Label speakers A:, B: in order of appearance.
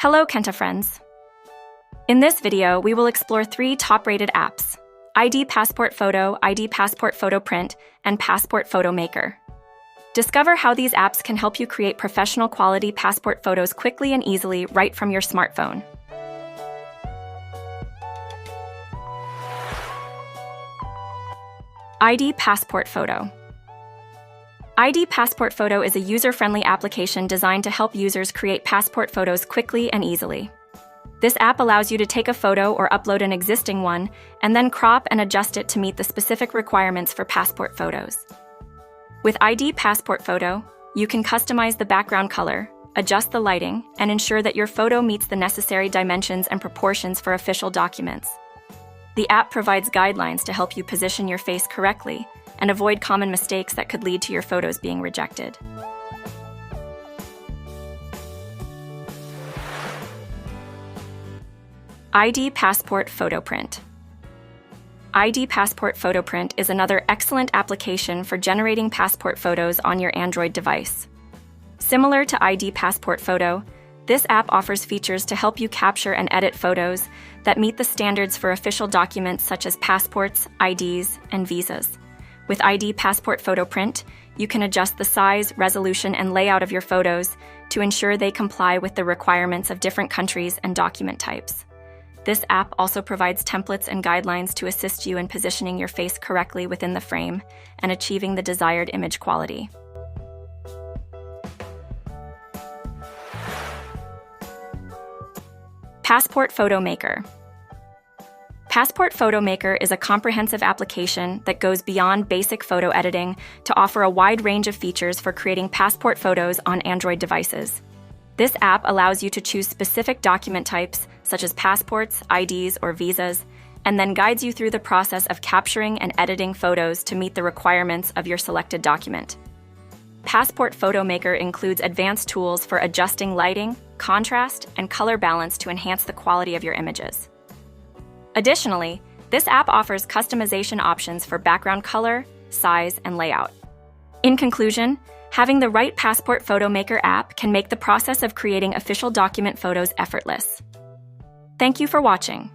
A: Hello, Kenta friends. In this video, we will explore 3 top-rated apps: ID Passport Photo, ID Passport Photo Print, and Passport Photo Maker. Discover how these apps can help you create professional quality passport photos quickly and easily right from your smartphone. ID Passport Photo. ID Passport Photo is a user-friendly application designed to help users create passport photos quickly and easily. This app allows you to take a photo or upload an existing one, and then crop and adjust it to meet the specific requirements for passport photos. With ID Passport Photo, you can customize the background color, adjust the lighting, and ensure that your photo meets the necessary dimensions and proportions for official documents. The app provides guidelines to help you position your face correctly and avoid common mistakes that could lead to your photos being rejected. ID Passport Photo Print. ID Passport Photo Print is another excellent application for generating passport photos on your Android device. Similar to ID Passport Photo, this app offers features to help you capture and edit photos that meet the standards for official documents such as passports, IDs, and visas. With ID Passport Photo Print, you can adjust the size, resolution, and layout of your photos to ensure they comply with the requirements of different countries and document types. This app also provides templates and guidelines to assist you in positioning your face correctly within the frame and achieving the desired image quality. Passport Photo Maker. Passport Photo Maker is a comprehensive application that goes beyond basic photo editing to offer a wide range of features for creating passport photos on Android devices. This app allows you to choose specific document types, such as passports, IDs, or visas, and then guides you through the process of capturing and editing photos to meet the requirements of your selected document. Passport Photo Maker includes advanced tools for adjusting lighting, contrast, and color balance to enhance the quality of your images. Additionally, this app offers customization options for background color, size, and layout. In conclusion, having the right Passport Photo Maker app can make the process of creating official document photos effortless. Thank you for watching.